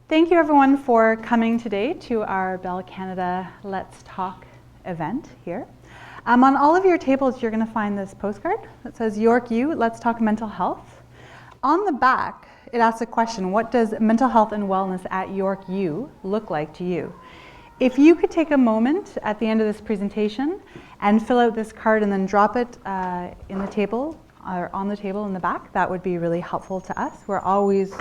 Thank you everyone for coming today to our Bell Canada Let's Talk event here. On all of your tables you're going to find this postcard that says York U, Let's Talk Mental Health. On the back it asks a question: what does mental health and wellness at York U look like to you? If you could take a moment at the end of this presentation and fill out this card and then drop it in the table or on the table in the back, that would be really helpful to us. We're always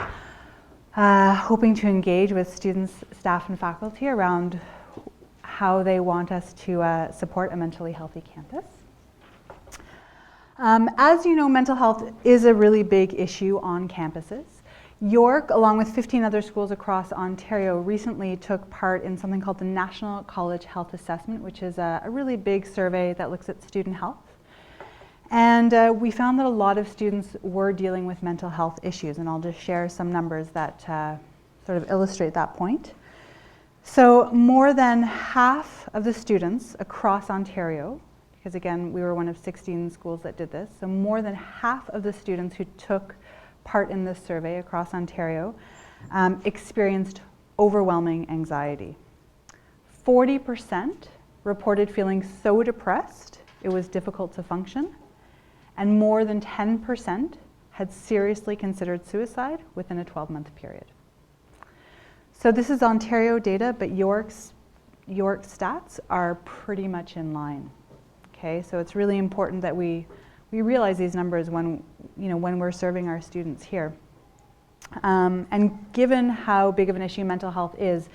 hoping to engage with students, staff, and faculty around how they want us to support a mentally healthy campus. As you know, mental health is a really big issue on campuses. York, along with 15 other schools across Ontario, recently took part in something called the National College Health Assessment, which is a really big survey that looks at student health. And we found that a lot of students were dealing with mental health issues, and I'll just share some numbers that sort of illustrate that point. So more than half of the students across Ontario, because again, we were one of 16 schools that did this, so more than half of the students who took part in this survey across Ontario experienced overwhelming anxiety. 40% reported feeling so depressed it was difficult to function, and more than 10% had seriously considered suicide within a 12-month period. So this is Ontario data, but York stats are pretty much in line. Okay, so it's really important that we realize these numbers when we're serving our students here. And given how big of an issue mental health is,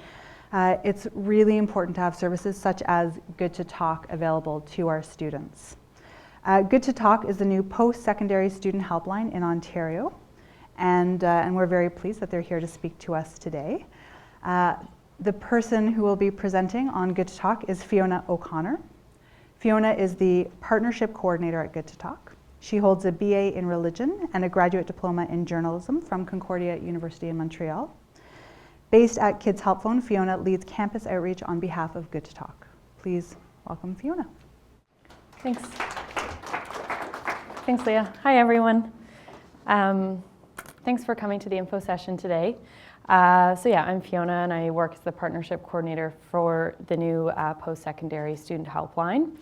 it's really important to have services such as Good to Talk available to our students. Good to Talk is the new post-secondary student helpline in Ontario, and we're very pleased that they're here to speak to us today. The person who will be presenting on Good to Talk is Fiona O'Connor. Fiona is the Partnership Coordinator at Good to Talk. She holds a BA in Religion and a Graduate Diploma in Journalism from Concordia University in Montreal. Based at Kids Help Phone, Fiona leads campus outreach on behalf of Good to Talk. Please welcome Fiona. Thanks. Thanks, Leah. Hi, everyone. Thanks for coming to the info session today. I'm Fiona, and I work as the Partnership Coordinator for the new post-secondary student helpline.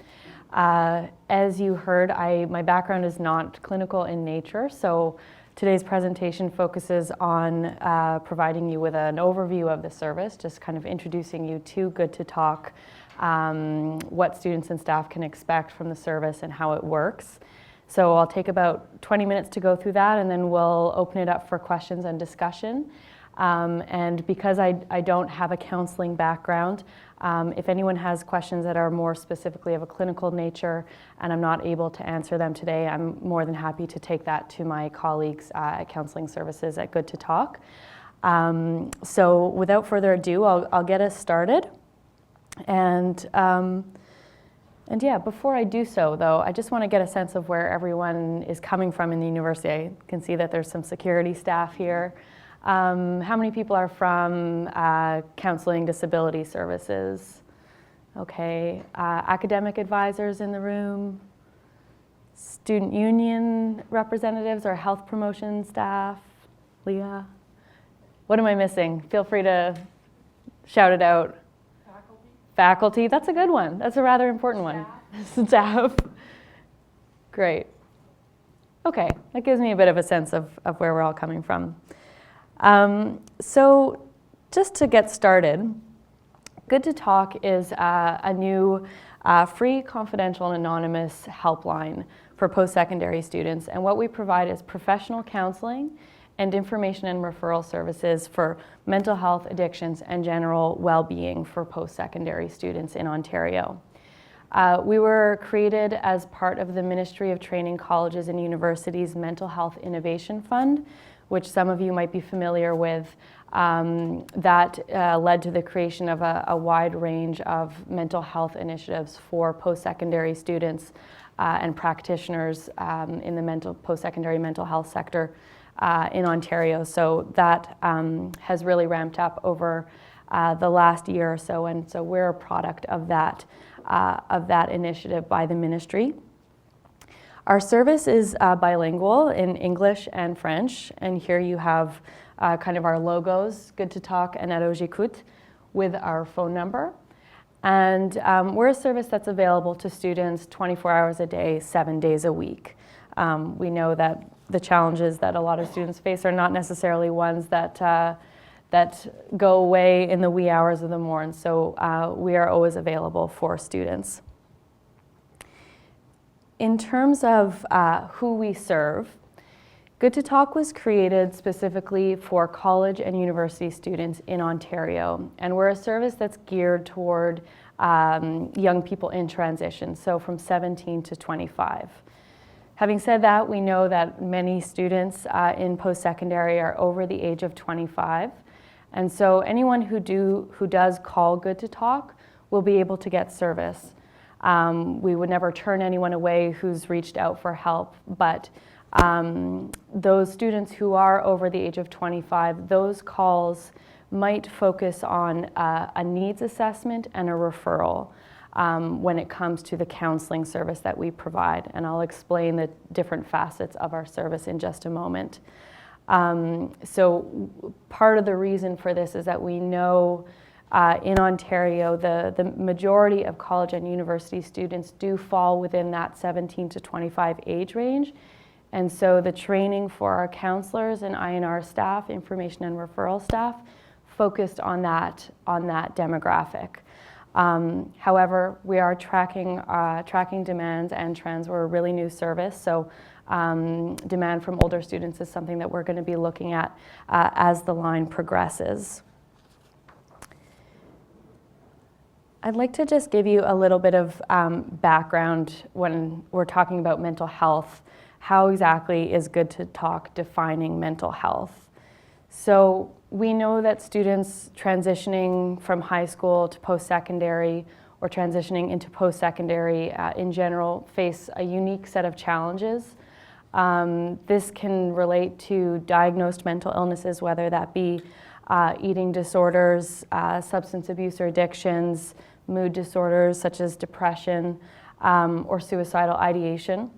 As you heard, my background is not clinical in nature, so today's presentation focuses on providing you with an overview of the service, just kind of introducing you to Good to Talk, what students and staff can expect from the service and how it works. So I'll take about 20 minutes to go through that, and then we'll open it up for questions and discussion. And because I don't have a counseling background, if anyone has questions that are more specifically of a clinical nature and I'm not able to answer them today, I'm more than happy to take that to my colleagues at Counseling Services at Good to Talk. So without further ado, I'll get us started. And yeah, before I do so, though, I just want to get a sense of where everyone is coming from in the university. I can see that there's some security staff here. How many people are from Counseling Disability Services? Okay. Academic advisors in the room? Student union representatives or health promotion staff? Leah? What am I missing? Feel free to shout it out. Faculty, that's a good one. That's a rather important one. Staff. Great. Okay, that gives me a bit of a sense of where we're all coming from. So just to get started, Good to Talk is a new free, confidential, and anonymous helpline for post-secondary students. And what we provide is professional counseling and information and referral services for mental health, addictions, and general well-being for post-secondary students in Ontario. We were created as part of the Ministry of Training Colleges and Universities Mental Health Innovation Fund, which some of you might be familiar with, that led to the creation of a wide range of mental health initiatives for post-secondary students and practitioners in the post-secondary mental health sector in Ontario. So that has really ramped up over the last year or so, and so we're a product of that initiative by the ministry. Our service is bilingual in English and French, and here you have kind of our logos, Good to Talk and Allo j'écoute, with our phone number. And we're a service that's available to students 24 hours a day, 7 days a week. We know that the challenges that a lot of students face are not necessarily ones that go away in the wee hours of the morn. So we are always available for students. In terms of who we serve, Good to Talk was created specifically for college and university students in Ontario, and we're a service that's geared toward young people in transition, so from 17 to 25. Having said that, we know that many students in post-secondary are over the age of 25, and so anyone who does call Good to Talk will be able to get service. We would never turn anyone away who's reached out for help, but those students who are over the age of 25, those calls might focus on a needs assessment and a referral when it comes to the counseling service that we provide. And I'll explain the different facets of our service in just a moment. So part of the reason for this is that we know in Ontario, the majority of college and university students do fall within that 17 to 25 age range. And so the training for our counselors and INR staff, information and referral staff, focused on that demographic. However, we are tracking demands and trends. We're a really new service, so demand from older students is something that we're going to be looking at as the line progresses. I'd like to just give you a little bit of background when we're talking about mental health. How exactly is Good to Talk defining mental health? So we know that students transitioning from high school to post-secondary or transitioning into post-secondary in general face a unique set of challenges. This can relate to diagnosed mental illnesses, whether that be eating disorders, substance abuse or addictions, mood disorders such as depression, or suicidal ideation.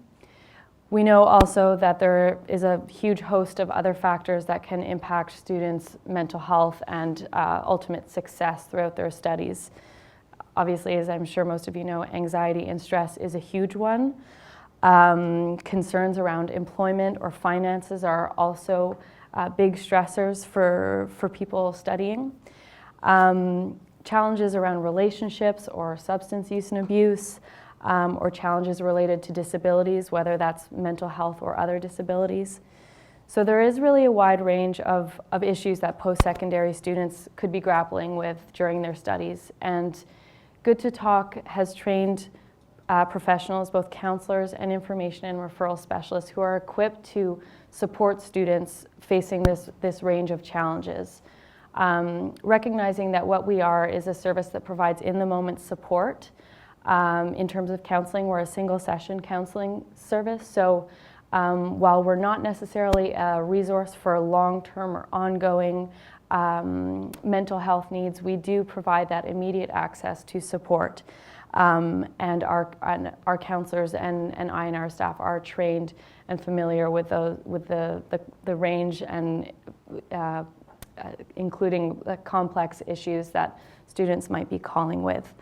We know also that there is a huge host of other factors that can impact students' mental health and ultimate success throughout their studies. Obviously, as I'm sure most of you know, anxiety and stress is a huge one. Concerns around employment or finances are also big stressors for people studying. Challenges around relationships or substance use and abuse, or challenges related to disabilities, whether that's mental health or other disabilities. So there is really a wide range of issues that post-secondary students could be grappling with during their studies. And Good to Talk has trained professionals, both counselors and information and referral specialists, who are equipped to support students facing this range of challenges. Recognizing that what we are is a service that provides in-the-moment support. In terms of counseling, we're a single session counseling service. So while we're not necessarily a resource for long-term or ongoing mental health needs, we do provide that immediate access to support. And our counselors and INR staff are trained and familiar with the range and including the complex issues that students might be calling with.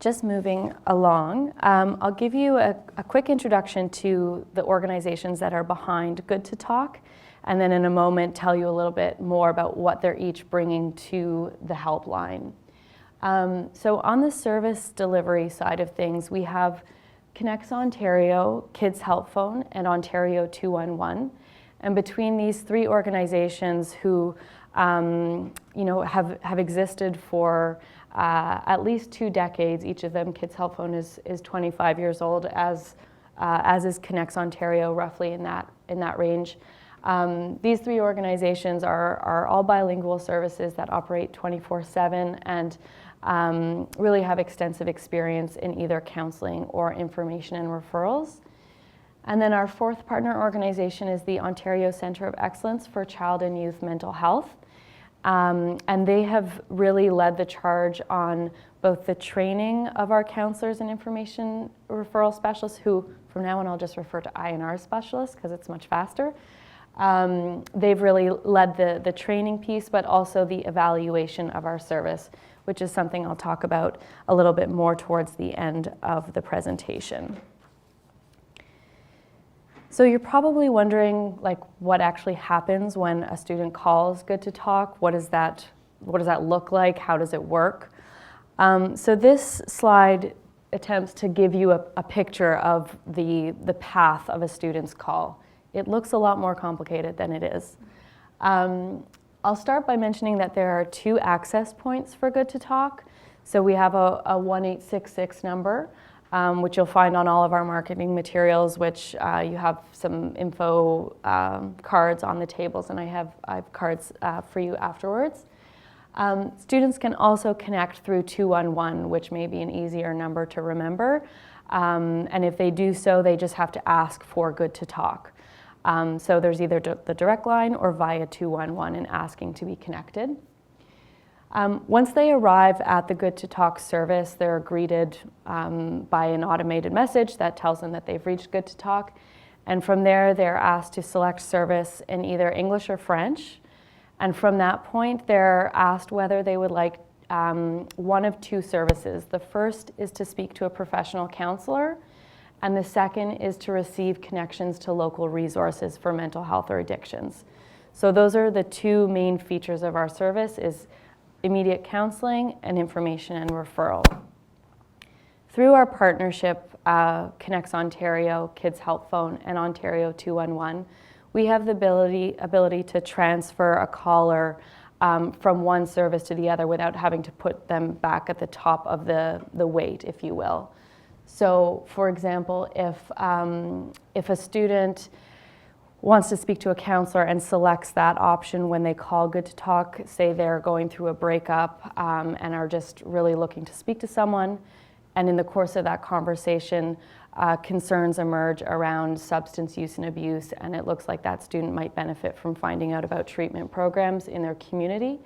Just moving along, I'll give you a quick introduction to the organizations that are behind Good to Talk, and then in a moment tell you a little bit more about what they're each bringing to the helpline. So on the service delivery side of things, we have Connects Ontario, Kids Help Phone, and Ontario 211. And between these three organizations who have existed for at least 2 decades, each of them, Kids Help Phone is 25 years old, as is Connects Ontario, roughly in that range. These three organizations are all bilingual services that operate 24/7 and really have extensive experience in either counseling or information and referrals. And then our fourth partner organization is the Ontario Centre of Excellence for Child and Youth Mental Health. And they have really led the charge on both the training of our counselors and information referral specialists, who from now on I'll just refer to INR specialists because it's much faster, They've really led the training piece, but also the evaluation of our service, which is something I'll talk about a little bit more towards the end of the presentation. So you're probably wondering, like, what actually happens when a student calls Good to Talk? What does that look like? How does it work? So this slide attempts to give you a picture of the path of a student's call. It looks a lot more complicated than it is. I'll start by mentioning that there are 2 access points for Good to Talk. So we have a 1866 number, which you'll find on all of our marketing materials, which you have some info cards on the tables, and I have cards for you afterwards. Students can also connect through 211, which may be an easier number to remember. And if they do so, they just have to ask for Good to Talk. So there's either the direct line or via 211 and asking to be connected. Once they arrive at the Good to Talk service, they're greeted by an automated message that tells them that they've reached Good to Talk. And from there, they're asked to select service in either English or French. And from that point, they're asked whether they would like one of 2 services. The first is to speak to a professional counselor, and the second is to receive connections to local resources for mental health or addictions. So those are the 2 main features of our service: is immediate counseling and information and referral. Through our partnership, Connects Ontario, Kids Help Phone, and Ontario 211, we have the ability to transfer a caller from one service to the other without having to put them back at the top of the weight, if you will. So, for example, if a student wants to speak to a counselor and selects that option when they call Good to Talk, say they're going through a breakup and are just really looking to speak to someone, and in the course of that conversation, concerns emerge around substance use and abuse, and it looks like that student might benefit from finding out about treatment programs in their community,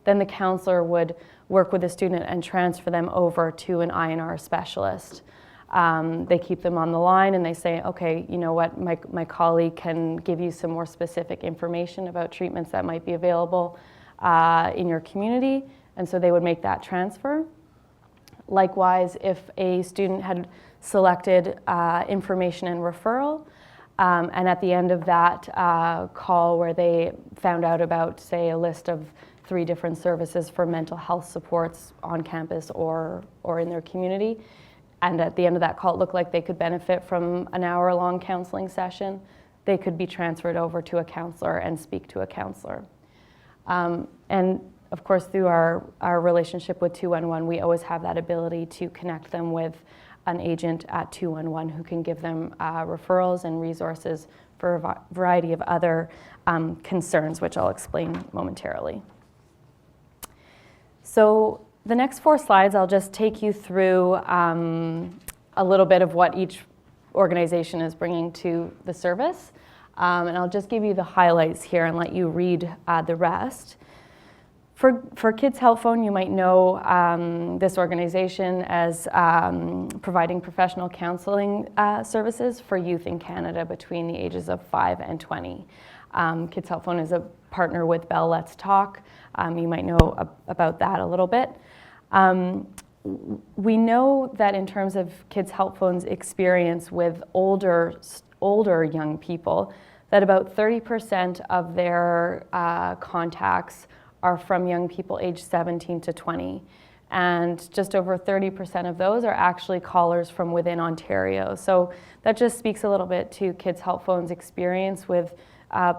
then the counselor would work with the student and transfer them over to an INR specialist. They keep them on the line and they say, okay, you know what, my colleague can give you some more specific information about treatments that might be available in your community, and so they would make that transfer. Likewise, if a student had selected information and referral, and at the end of that call where they found out about, say, a list of 3 different services for mental health supports on campus or in their community, and at the end of that call it looked like they could benefit from an hour-long counseling session, they could be transferred over to a counselor and speak to a counselor. And of course, through our relationship with 211, we always have that ability to connect them with an agent at 211 who can give them referrals and resources for a variety of other concerns, which I'll explain momentarily. So the next 4 slides, I'll just take you through a little bit of what each organization is bringing to the service. And I'll just give you the highlights here and let you read the rest. For Kids Help Phone, you might know this organization as providing professional counseling services for youth in Canada between the ages of 5 and 20. Kids Help Phone is a partner with Bell Let's Talk. You might know about that a little bit. We know that in terms of Kids Help Phone's experience with older young people, that about 30% of their contacts are from young people aged 17 to 20. And just over 30% of those are actually callers from within Ontario. So that just speaks a little bit to Kids Help Phone's experience with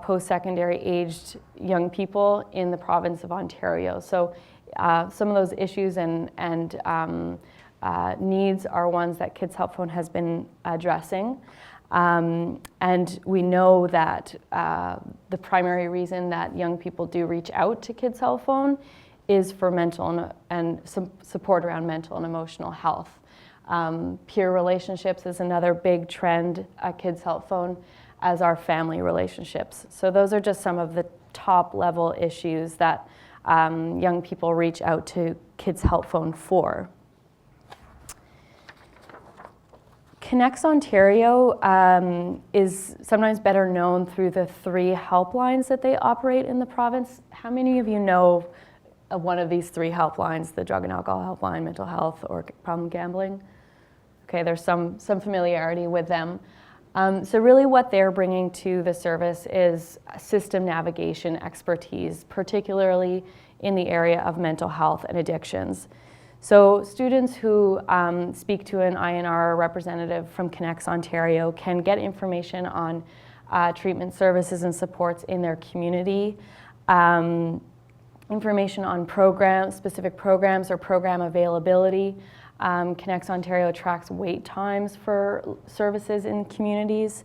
post-secondary aged young people in the province of Ontario. So some of those issues and needs are ones that Kids Help Phone has been addressing. And we know that the primary reason that young people do reach out to Kids Help Phone is for mental and some support around mental and emotional health. Peer relationships is another big trend at Kids Help Phone, as are family relationships. So those are just some of the top level issues that young people reach out to Kids Help Phone for. Connects Ontario is sometimes better known through the 3 helplines that they operate in the province. How many of you know of one of these 3 helplines, the drug and alcohol helpline, mental health, or problem gambling? Okay, there's some familiarity with them. So really what they're bringing to the service is system navigation expertise, particularly in the area of mental health and addictions. So students who speak to an INR representative from Connects Ontario can get information on treatment services and supports in their community, information on specific programs or program availability. Connects Ontario tracks wait times for services in communities.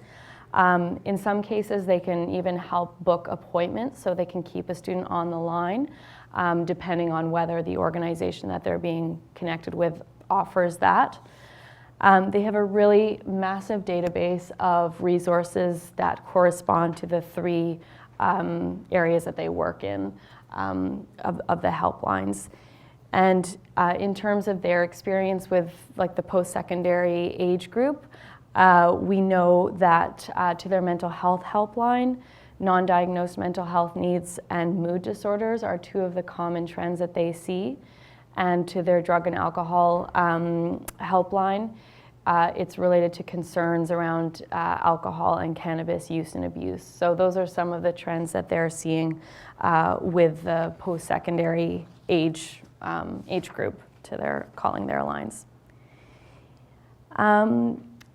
In some cases, they can even help book appointments so they can keep a student on the line, depending on whether the organization that they're being connected with offers that. They have a really massive database of resources that correspond to the 3 areas that they work in of the helplines. And in terms of their experience with like the post-secondary age group, we know that to their mental health helpline, non-diagnosed mental health needs and mood disorders are 2 of the common trends that they see. And to their drug and alcohol helpline, it's related to concerns around alcohol and cannabis use and abuse. So those are some of the trends that they're seeing with the post-secondary age group to their calling their lines.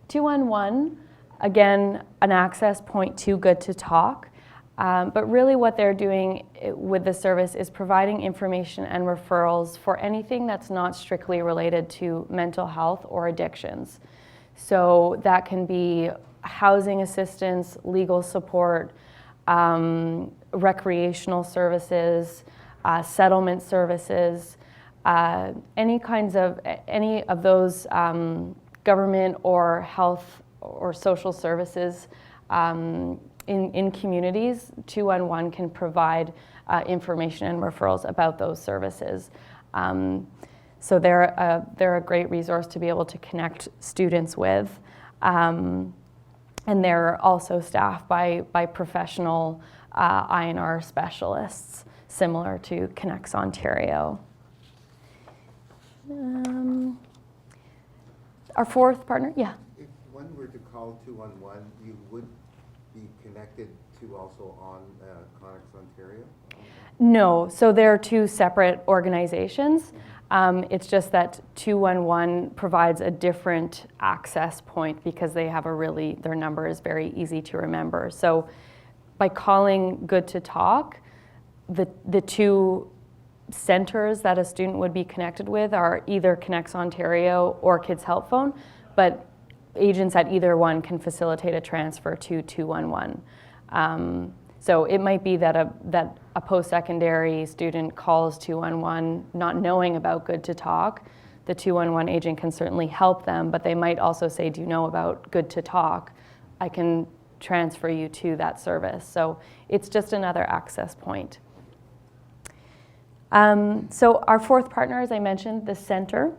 211, again, an access point to Good to Talk. But really what they're doing with the service is providing information and referrals for anything that's not strictly related to mental health or addictions. So that can be housing assistance, legal support, recreational services, settlement services, any of those government or health or social services in communities. 211 can provide information and referrals about those services. So they're a great resource to be able to connect students with. And they're also staffed by professional INR specialists, similar to Connects Ontario. Our 4th partner, yeah. If one were to call 211, you would be connected to also on Connects Ontario? No, so they're 2 separate organizations. It's just that 211 provides a different access point because they have their number is very easy to remember. So by calling Good to Talk, the 2 centers that a student would be connected with are either Connects Ontario or Kids Help Phone, but agents at either one can facilitate a transfer to 211. So it might be that a post-secondary student calls 211 not knowing about Good to Talk. The 211 agent can certainly help them, but they might also say, do you know about Good to Talk? I can transfer you to that service. So it's just another access point. So our 4th partner, as I mentioned, the center.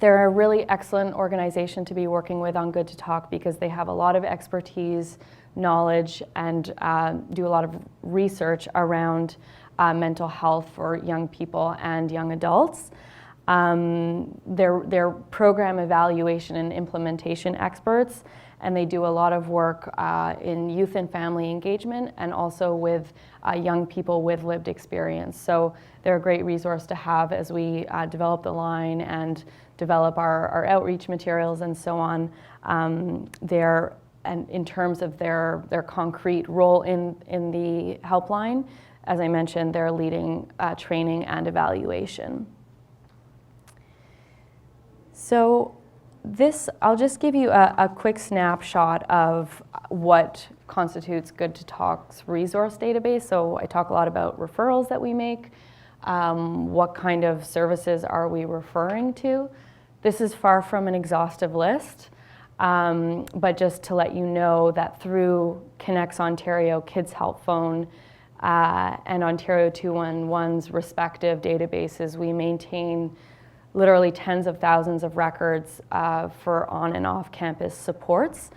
They're a really excellent organization to be working with on Good to Talk because they have a lot of expertise, knowledge, and do a lot of research around mental health for young people and young adults. They're program evaluation and implementation experts, and they do a lot of work in youth and family engagement and also with young people with lived experience. So they're a great resource to have as we develop the line and develop our outreach materials and so on. And in terms of their concrete role in the helpline, as I mentioned, they're leading training and evaluation. So I'll just give you a quick snapshot of what constitutes Good to Talk's resource database. So I talk a lot about referrals that we make. What kind of services are we referring to? This is far from an exhaustive list, but just to let you know that through Connects Ontario, Kids Help Phone, and Ontario 211's respective databases, we maintain literally tens of thousands of records for on and off campus supports.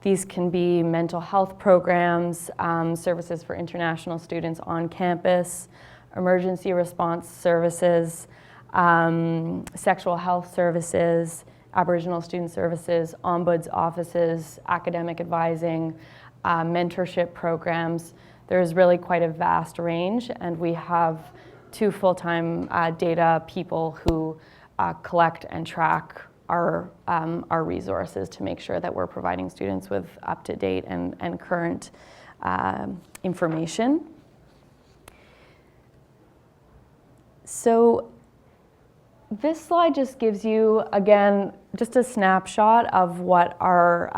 These can be mental health programs, services for international students on campus, emergency response services, sexual health services, Aboriginal student services, ombuds offices, academic advising, mentorship programs. There's really quite a vast range, and we have 2 full-time data people who collect and track our resources to make sure that we're providing students with up-to-date and current information. So this slide just gives you, again, just a snapshot of what our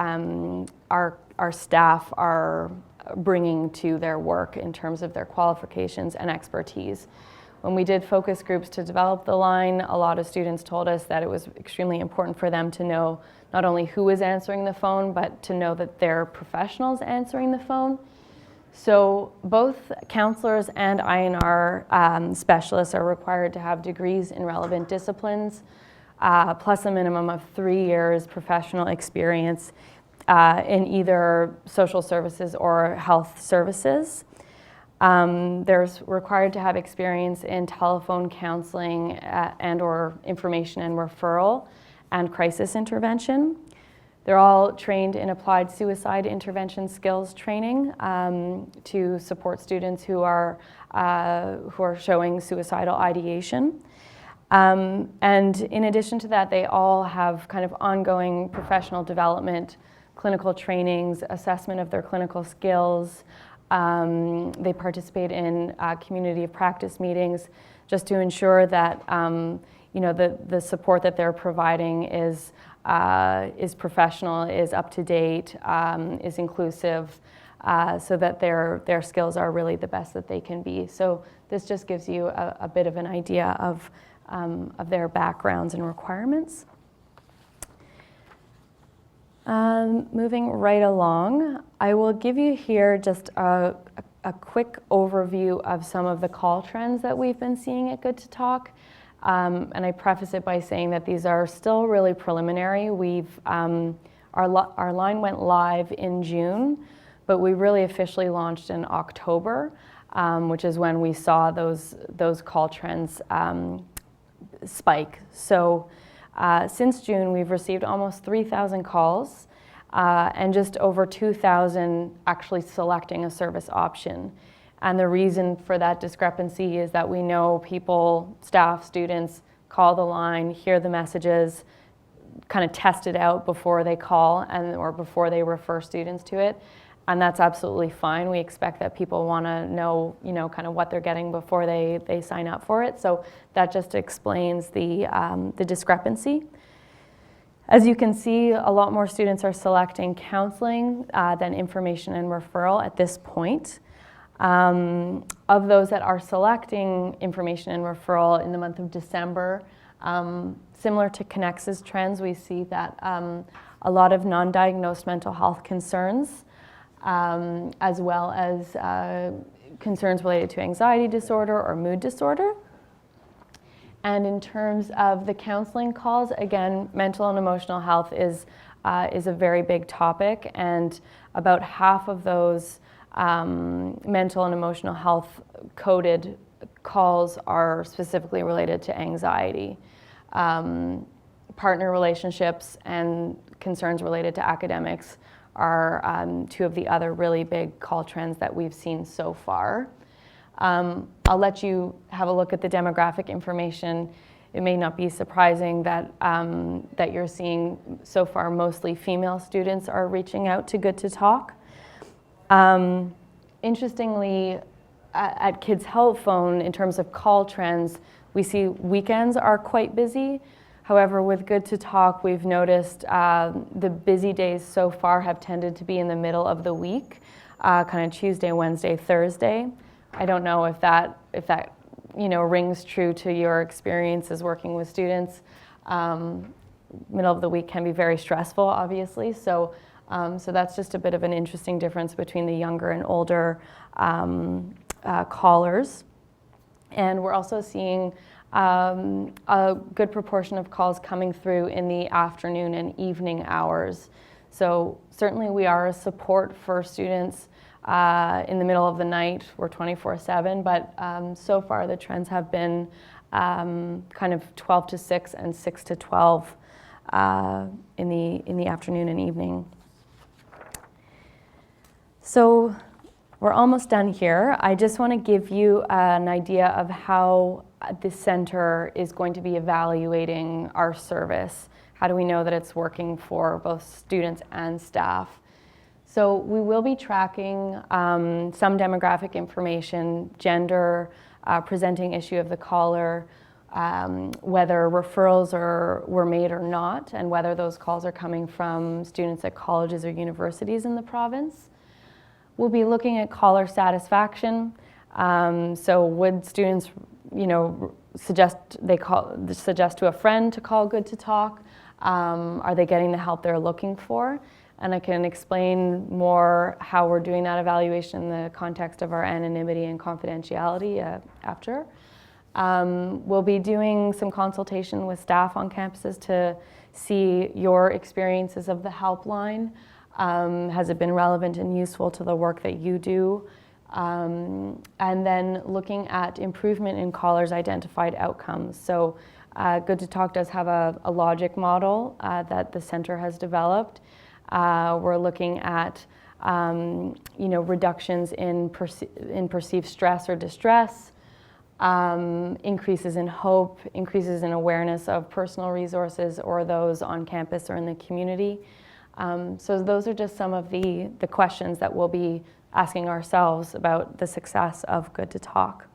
staff are bringing to their work in terms of their qualifications and expertise. When we did focus groups to develop the line, a lot of students told us that it was extremely important for them to know not only who was answering the phone, but to know that they're professionals answering the phone. So both counselors and INR specialists are required to have degrees in relevant disciplines, plus a minimum of 3 years professional experience in either social services or health services. There's required to have experience in telephone counseling and or information and referral and crisis intervention. They're all trained in applied suicide intervention skills training to support students who are showing suicidal ideation. And in addition to that, they all have kind of ongoing professional development, clinical trainings, assessment of their clinical skills. They participate in community of practice meetings just to ensure that the support that they're providing is professional, is up to date, is inclusive, so that their skills are really the best that they can be. So this just gives you a bit of an idea of their backgrounds and requirements. Moving right along, I will give you here just a quick overview of some of the call trends that we've been seeing at Good to Talk. And I preface it by saying that these are still really preliminary. Our line went live in June, but we really officially launched in October, which is when we saw those call trends spike. So since June, we've received almost 3,000 calls and just over 2,000 actually selecting a service option. And the reason for that discrepancy is that we know people, staff, students call the line, hear the messages, kind of test it out before they call or before they refer students to it. And that's absolutely fine. We expect that people want to know, kind of what they're getting before they sign up for it. So that just explains the discrepancy. As you can see, a lot more students are selecting counseling than information and referral at this point. Of those that are selecting information and referral in the month of December, similar to Connex's trends, we see that a lot of non-diagnosed mental health concerns, as well as concerns related to anxiety disorder or mood disorder. And in terms of the counseling calls, again, mental and emotional health is a very big topic, and about half of those mental and emotional health coded calls are specifically related to anxiety. Partner relationships and concerns related to academics are 2 of the other really big call trends that we've seen so far. I'll let you have a look at the demographic information. It may not be surprising that you're seeing so far mostly female students are reaching out to Good to Talk. Interestingly, at Kids Help Phone, in terms of call trends, we see weekends are quite busy. However, with Good to Talk, we've noticed the busy days so far have tended to be in the middle of the week, kind of Tuesday, Wednesday, Thursday. I don't know if that rings true to your experiences working with students. Middle of the week can be very stressful, obviously. So that's just a bit of an interesting difference between the younger and older callers. And we're also seeing a good proportion of calls coming through in the afternoon and evening hours. So certainly we are a support for students in the middle of the night. We're 24/7, but so far the trends have been kind of 12 to 6 and 6 to 12 in the afternoon and evening. So we're almost done here. I just want to give you an idea of how the center is going to be evaluating our service. How do we know that it's working for both students and staff? So we will be tracking some demographic information, gender, presenting issue of the caller, whether referrals were made or not, and whether those calls are coming from students at colleges or universities in the province. We'll be looking at caller satisfaction. So would students, suggest to a friend to call Good to Talk? Are they getting the help they're looking for? And I can explain more how we're doing that evaluation in the context of our anonymity and confidentiality after. We'll be doing some consultation with staff on campuses to see your experiences of the helpline. Has it been relevant and useful to the work that you do? And then looking at improvement in callers' identified outcomes. So Good to Talk does have a logic model that the center has developed. We're looking at reductions in perceived stress or distress, increases in hope, increases in awareness of personal resources or those on campus or in the community. So those are just some of the questions that we'll be asking ourselves about the success of Good to Talk.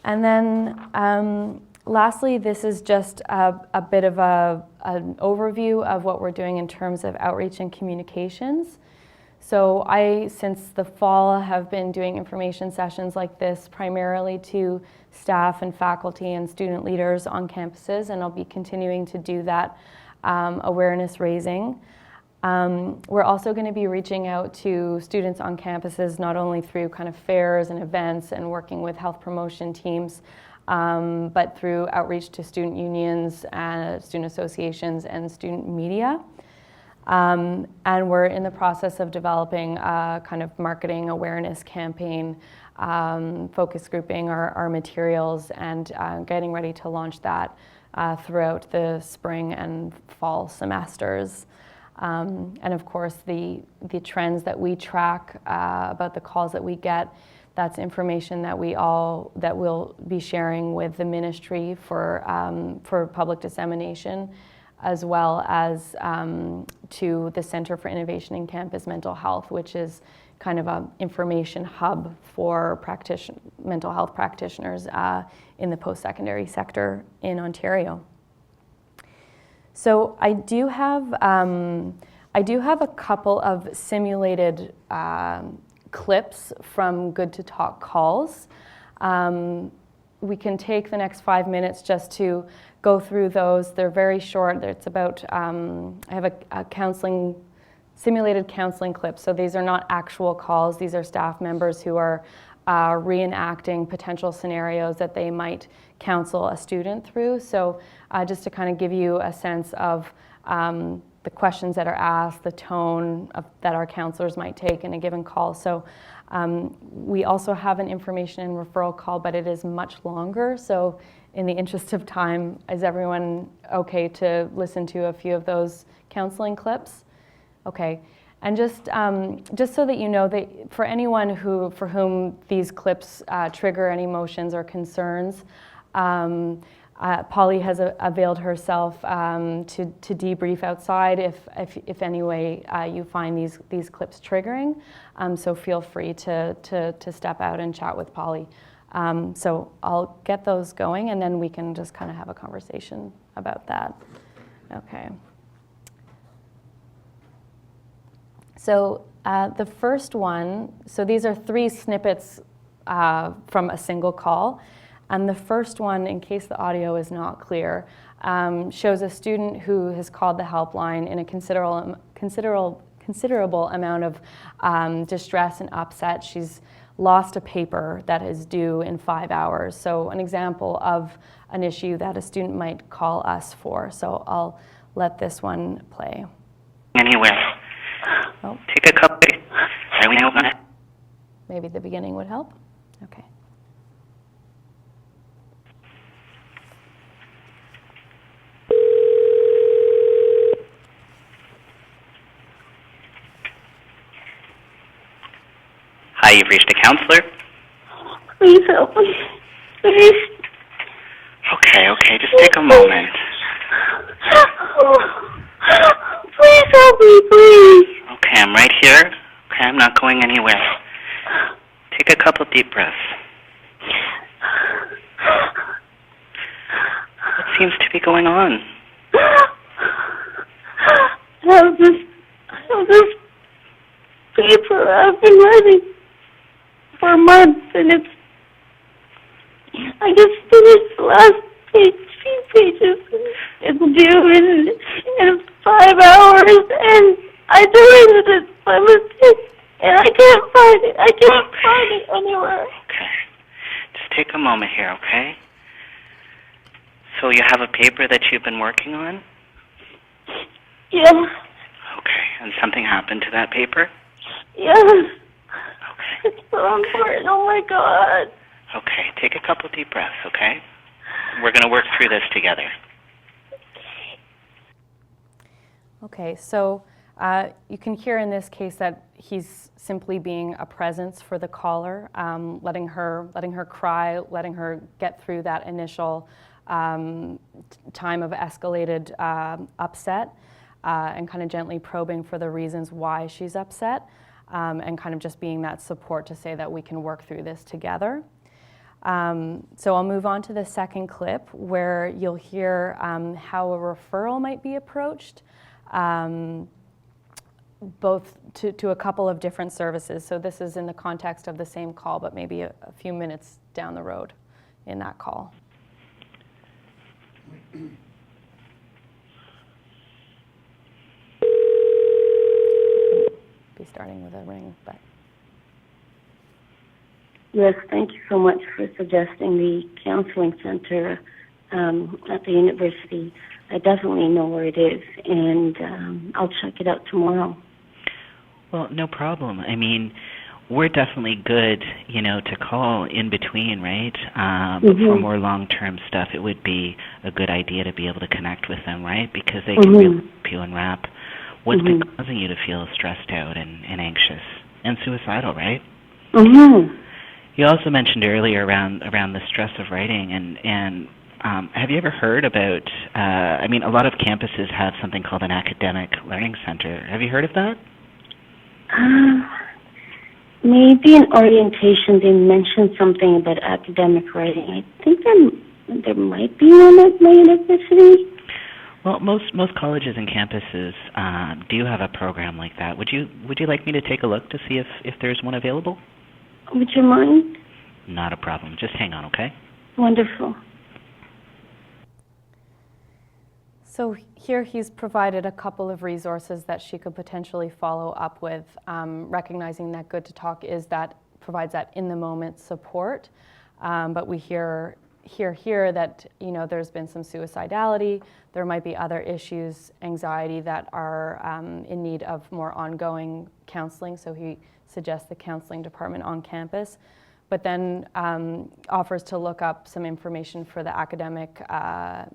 And then lastly, this is just a bit of an overview of what we're doing in terms of outreach and communications. So since the fall, have been doing information sessions like this primarily to staff and faculty and student leaders on campuses, and I'll be continuing to do that awareness raising. We're also going to be reaching out to students on campuses, not only through kind of fairs and events and working with health promotion teams, but through outreach to student unions, student associations, and student media. And we're in the process of developing a kind of marketing awareness campaign, focus grouping our materials, and getting ready to launch that throughout the spring and fall semesters. And of course, the trends that we track about the calls that we get, that's information that we'll be sharing with the ministry for public dissemination, as well as to the Center for Innovation in Campus Mental Health, which is kind of an information hub for mental health practitioners in the post-secondary sector in Ontario. So I do have a couple of simulated clips from Good to Talk calls. We can take the next 5 minutes just to go through those. They're very short. It's about, I have a simulated counseling clip. So these are not actual calls. These are staff members who are reenacting potential scenarios that they might counsel a student through. So just to kind of give you a sense of the questions that are asked, the tone that our counselors might take in a given call. So we also have an information and referral call, but it is much longer. So in the interest of time, is everyone okay to listen to a few of those counseling clips? Okay. And just so that you know, that for anyone for whom these clips trigger any emotions or concerns, Polly has availed herself to debrief outside if any way you find these clips triggering. So feel free to step out and chat with Polly. So I'll get those going, and then we can just kind of have a conversation about that. Okay. So the first one, so these are 3 snippets from a single call. And the first one, in case the audio is not clear, shows a student who has called the helpline in a considerable amount of distress and upset. She's lost a paper that is due in 5 hours. So an example of an issue that a student might call us for. So I'll let this one play. Anywhere. Oh. Take a couple. Are we now on it? Maybe the beginning would help. Okay. Hi, you've reached a counselor. Please help me. Please. Okay, just take a moment. Please help me, please. Okay, I'm right here. Okay, I'm not going anywhere. Take a couple deep breaths. What seems to be going on? I have this paper I've been writing for months, and I just finished the last few pages. It's due in 5 hours, and I deleted it by mistake, and I can't find it. I can't find it anywhere. Okay, just take a moment here, okay? So you have a paper that you've been working on? Yeah. Okay, and something happened to that paper? Yeah. Okay. It's so important. Oh my God. Okay, take a couple deep breaths, okay? We're going to work through this together. Okay, so you can hear in this case that he's simply being a presence for the caller, letting her cry, letting her get through that initial time of escalated upset, and kind of gently probing for the reasons why she's upset, and kind of just being that support to say that we can work through this together. So I'll move on to the second clip where you'll hear how a referral might be approached, both to a couple of different services. So this is in the context of the same call, but maybe a few minutes down the road in that call. Be starting with a ring, but. Yes, thank you so much for suggesting the counseling center at the university. I definitely know where it is, and I'll check it out tomorrow. Well, no problem. I mean, we're definitely good, to call in between, right? But for more long-term stuff, it would be a good idea to be able to connect with them, right? Because they can really help you unwrap what's been causing you to feel stressed out and anxious and suicidal, right? You also mentioned earlier around the stress of writing, and have you ever heard about, a lot of campuses have something called an academic learning center. Have you heard of that? Maybe in orientation they mentioned something about academic writing. I think there might be one at my university. Well, most colleges and campuses do have a program like that. Would you like me to take a look to see if there's one available? Would you mind? Not a problem. Just hang on, okay? Wonderful. So here he's provided a couple of resources that she could potentially follow up with, recognizing that Good to Talk provides that in-the-moment support. But we hear that there's been some suicidality. There might be other issues, anxiety that are in need of more ongoing counseling. So he suggests the counseling department on campus, but then offers to look up some information for the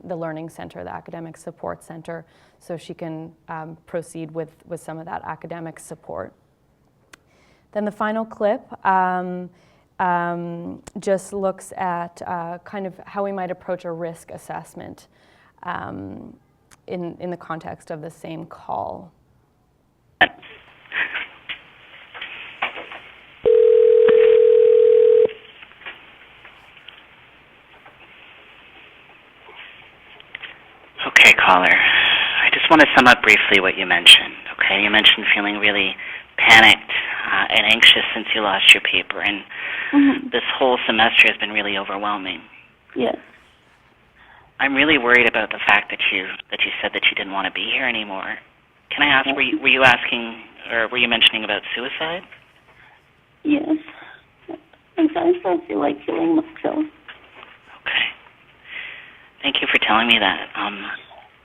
the learning center, the academic support center, so she can proceed with some of that academic support. Then the final clip just looks at kind of how we might approach a risk assessment in the context of the same call. Okay, caller. I just want to sum up briefly what you mentioned, okay? You mentioned feeling really panicked and anxious since you lost your paper, and this whole semester has been really overwhelming. Yes. I'm really worried about the fact that you said that you didn't want to be here anymore. Can I ask, were you asking, or were you mentioning about suicide? Yes. Sometimes I feel like killing myself. Okay. Thank you for telling me that.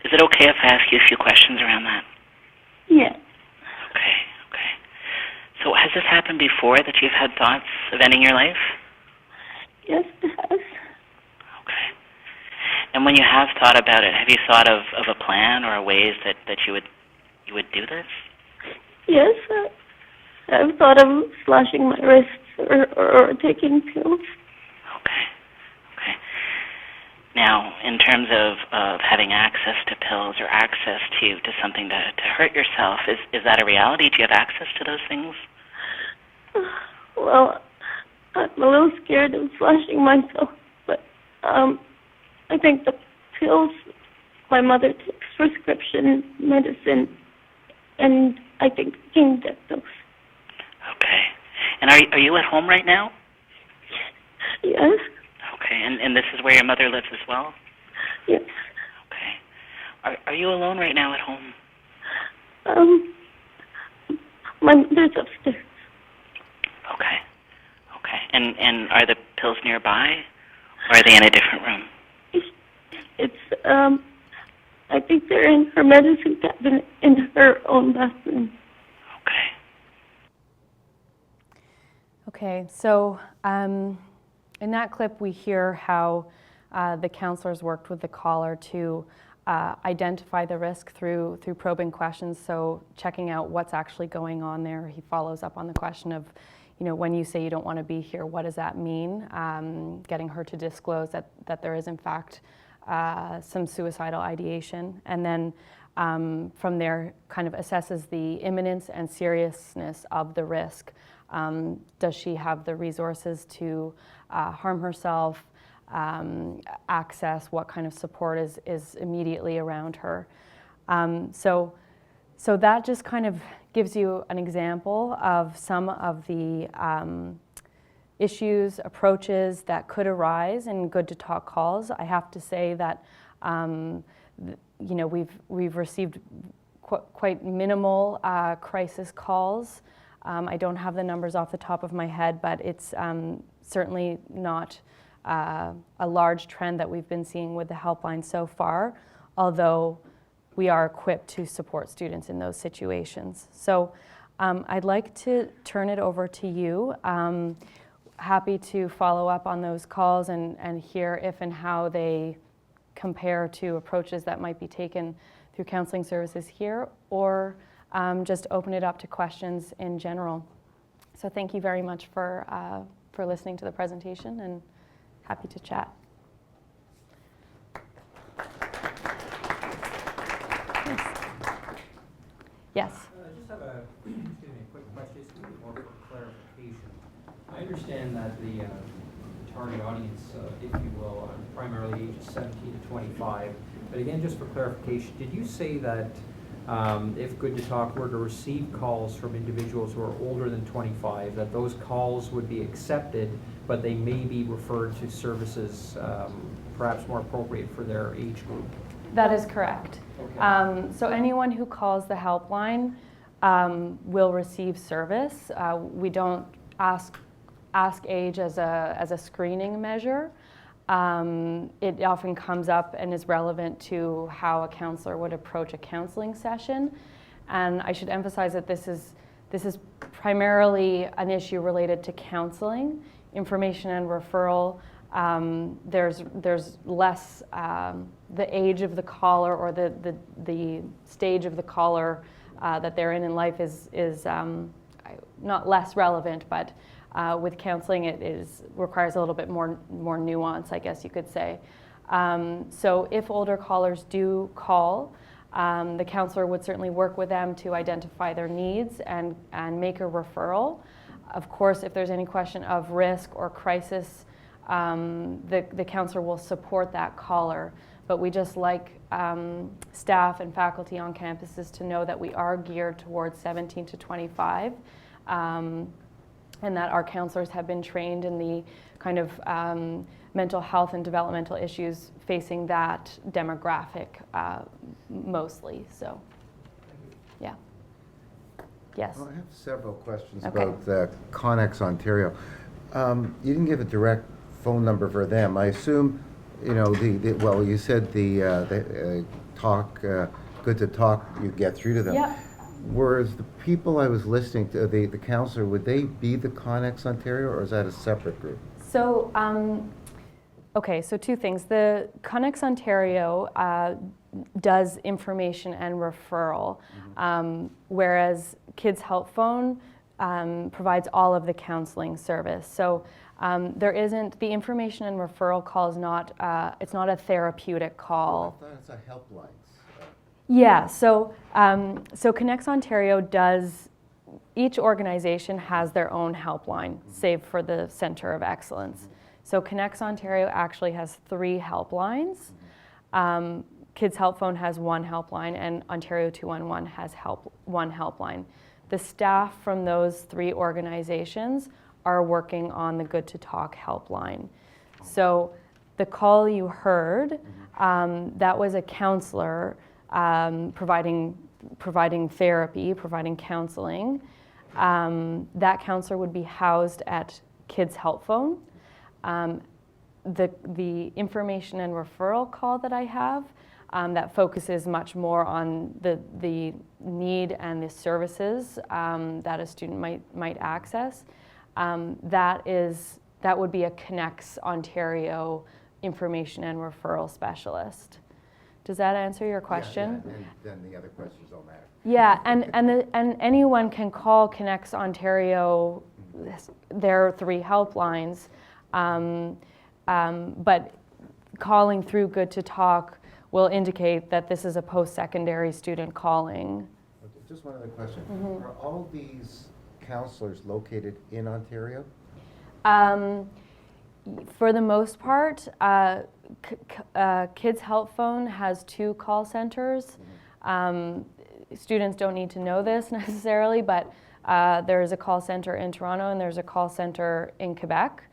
Is it okay if I ask you a few questions around that? Yes. Okay, okay. So has this happened before, that you've had thoughts of ending your life? Yes, it has. Okay. And when you have thought about it, have you thought of a plan or ways that you would do this? Yes, I've thought of slashing my wrists or taking pills. Okay, okay. Now, in terms of having access to pills or access to something to hurt yourself, is that a reality? Do you have access to those things? Well, I'm a little scared of slashing myself, but I think the pills, my mother takes prescription medicine, and I think I can get those. Okay. And are you at home right now? Yes. Okay. And this is where your mother lives as well? Yes. Okay. Are you alone right now at home? My mother's upstairs. Okay. Okay. And are the pills nearby, or are they in a different room? It's I think they're in her medicine cabinet in her own bathroom. Okay. Okay, so in that clip we hear how the counselors worked with the caller to identify the risk through probing questions, so checking out what's actually going on there. He follows up on the question of, when you say you don't want to be here, what does that mean? Getting her to disclose that there is in fact some suicidal ideation, and then from there kind of assesses the imminence and seriousness of the risk. Does she have the resources to harm herself? Access, what kind of support is immediately around her? So that just kind of gives you an example of some of the issues, approaches that could arise in Good to Talk calls. I have to say that we've received quite minimal crisis calls. I don't have the numbers off the top of my head, but it's certainly not a large trend that we've been seeing with the helpline so far, although we are equipped to support students in those situations. So I'd like to turn it over to you. Happy to follow up on those calls and hear if and how they compare to approaches that might be taken through counseling services here, or just open it up to questions in general. So thank you very much for listening to the presentation, and happy to chat. Yes. I just have a quick question, just a little more for clarification. I understand that the target audience, if you will, are primarily ages 17 to 25. But again, just for clarification, did you say that if Good to Talk were to receive calls from individuals who are older than 25, that those calls would be accepted, but they may be referred to services perhaps more appropriate for their age group? That is correct. Okay. So anyone who calls the helpline will receive service. We don't ask age as a screening measure. It often comes up and is relevant to how a counselor would approach a counseling session. And I should emphasize that this is primarily an issue related to counseling, information and referral. There's less the age of the caller or the stage of the caller that they're in life is not less relevant, but with counseling it requires a little bit more nuance, I guess you could say. So if older callers do call, the counselor would certainly work with them to identify their needs and make a referral. Of course, if there's any question of risk or crisis, the counselor will support that caller. But we just like staff and faculty on campuses to know that we are geared towards 17 to 25, and that our counselors have been trained in the kind of mental health and developmental issues facing that demographic mostly. So, yeah. Yes. Well, I have several questions Okay. about Connex Ontario. You didn't give a direct phone number for them. I assume, you know, well, you said the talk, good to talk, you get through to them. Yeah. Whereas the people I was listening to, the counselor, would they be the Connex Ontario, or is that a separate group? So, okay, so two things. The Connex Ontario does information and referral, whereas Kids Help Phone provides all of the counseling service. So there isn't, the information and referral call is not, it's not a therapeutic call. I thought it's a helpline. Yeah, so Connex Ontario does, each organization has their own helpline, save for the Centre of Excellence. So Connex Ontario actually has 3 helplines. Kids Help Phone has 1 helpline, and Ontario 211 has 1 helpline. The staff from those 3 organizations are working on the Good to Talk helpline. So the call you heard, that was a counselor providing therapy, providing counseling. That counselor would be housed at Kids Help Phone. The information and referral call that I have that focuses much more on the need and the services that a student might access. That would be a Connex Ontario information and referral specialist. Does that answer your question? Yeah, and then the other questions don't matter. Yeah, and anyone can call Connex Ontario, their 3 helplines, but calling through Good to Talk will indicate that this is a post-secondary student calling. Okay, just one other question. Are all these counselors located in Ontario? For the most part, Kids Help Phone has 2 call centers. Students don't need to know this necessarily, but there's a call center in Toronto and there's a call center in Quebec.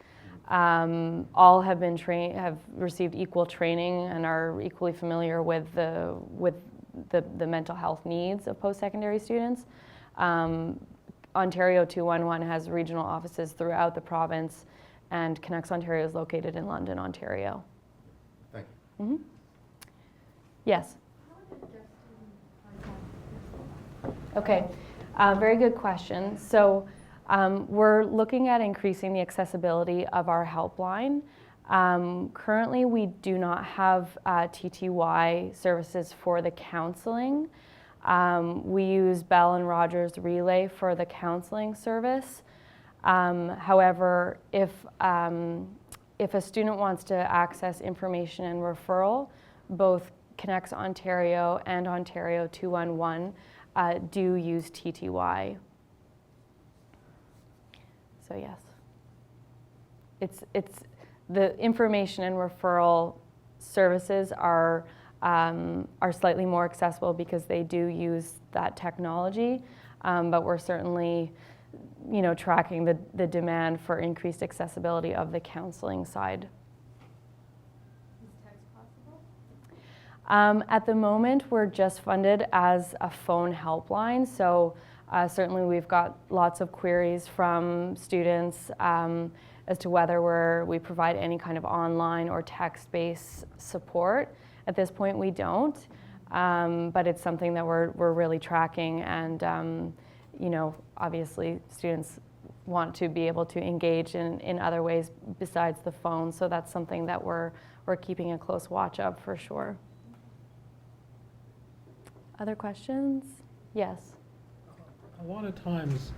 All have been have received equal training and are equally familiar with the mental health needs of post-secondary students. Ontario 211 has regional offices throughout the province, and Connex Ontario is located in London, Ontario. Thank you. Yes? Okay, very good question. So we're looking at increasing the accessibility of our helpline. Currently, we do not have TTY services for the counseling. We use Bell and Rogers Relay for the counseling service. However, if a student wants to access information and referral, both Connex Ontario and Ontario 211 do use TTY. So yes, it's the information and referral services are slightly more accessible because they do use that technology, but we're certainly, tracking the demand for increased accessibility of the counseling side. Is text possible? At the moment, we're just funded as a phone helpline, so certainly we've got lots of queries from students as to whether we provide any kind of online or text-based support. At this point, we don't, but it's something that we're really tracking, and obviously students want to be able to engage in other ways besides the phone, so that's something that we're keeping a close watch of for sure. Other questions? Yes. A lot of times,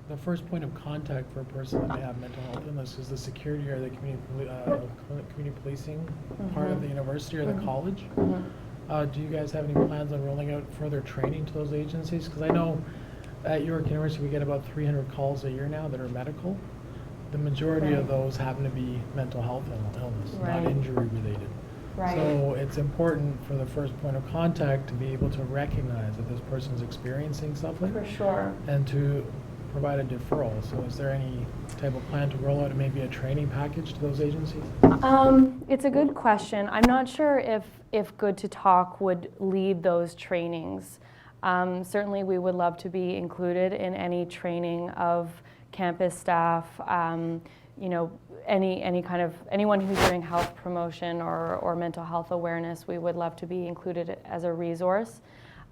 the first point of contact for a person that may have mental health illness is the security or the community policing part of the university or the college. Do you guys have any plans on rolling out further training to those agencies? Because I know at York University we get about 300 calls a year now that are medical. The majority of those happen to be mental health illness, not injury related. Right. So it's important for the first point of contact to be able to recognize that this person's experiencing something. For sure. And to provide a deferral. So is there any type of plan to roll out maybe a training package to those agencies? It's a good question. I'm not sure if Good to Talk would lead those trainings. Certainly we would love to be included in any training of campus staff, anyone who's doing health promotion or mental health awareness, we would love to be included as a resource.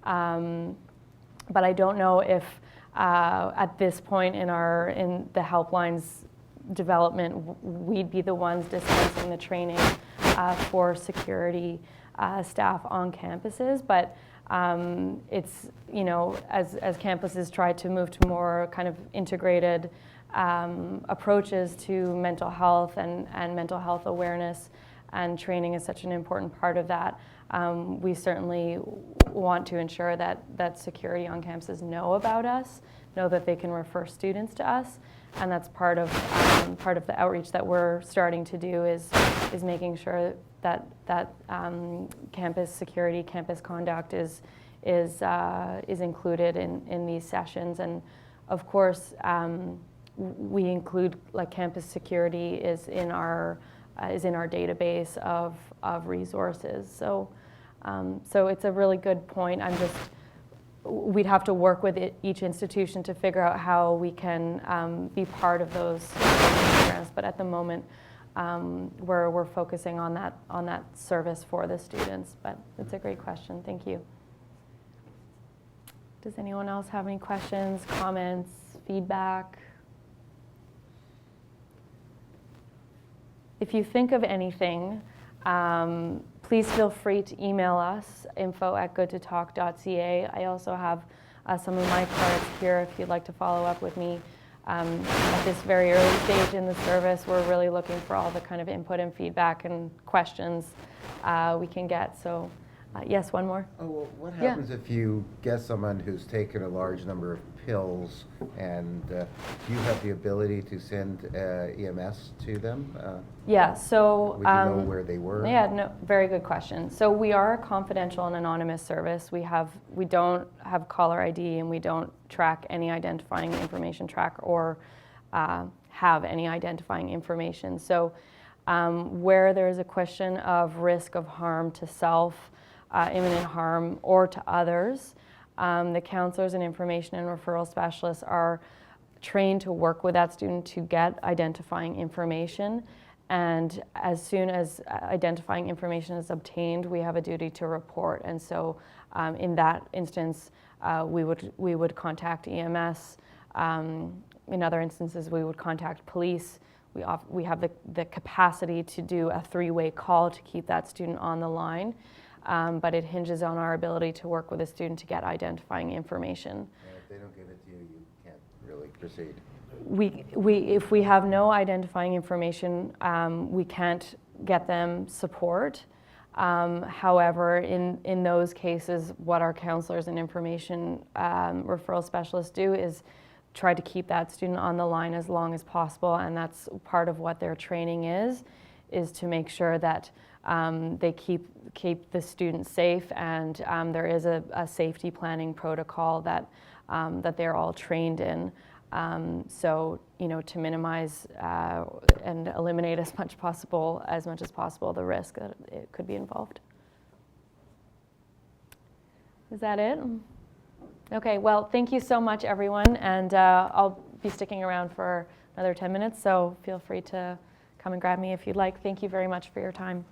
But I don't know if at this point in the helpline's development, we'd be the ones dispensing the training for security staff on campuses. But it's, as campuses try to move to more kind of integrated approaches to mental health and mental health awareness, and training is such an important part of that. We certainly want to ensure that security on campuses know about us, know that they can refer students to us, and that's part of the outreach that we're starting to do is making sure that campus security, campus conduct is included in these sessions. And of course, we include, like, campus security is in our database of resources. So it's a really good point. We'd have to work with each institution to figure out how we can be part of those programs. But at the moment, we're focusing on that service for the students. But it's a great question. Thank you. Does anyone else have any questions, comments, feedback? If you think of anything, please feel free to email us, info@goodtotalk.ca. I also have some of my cards here if you'd like to follow up with me. At this very early stage in the service, we're really looking for all the kind of input and feedback and questions we can get. So, yes, one more? Oh, well, what happens if you get someone who's taken a large number of pills, and do you have the ability to send EMS to them? Yeah, so... Would you know where they were? Yeah, no, very good question. So we are a confidential and anonymous service. We don't have caller ID, and we don't track any identifying information, or have any identifying information. So where there's a question of risk of harm to self, imminent harm, or to others, the counselors and information and referral specialists are trained to work with that student to get identifying information. And as soon as identifying information is obtained, we have a duty to report. And so in that instance, we would contact EMS. In other instances, we would contact police. We have the capacity to do a three-way call to keep that student on the line. But it hinges on our ability to work with a student to get identifying information. And if they don't give it to you, you can't really proceed. If we have no identifying information, we can't get them support. However, in those cases, what our counselors and information referral specialists do is try to keep that student on the line as long as possible, and that's part of what their training is to make sure that they keep the student safe, and there is a safety planning protocol that they're all trained in. So, to minimize and eliminate as much as possible the risk that it could be involved. Is that it? Okay, well, thank you so much, everyone, and I'll be sticking around for another 10 minutes, so feel free to come and grab me if you'd like. Thank you very much for your time.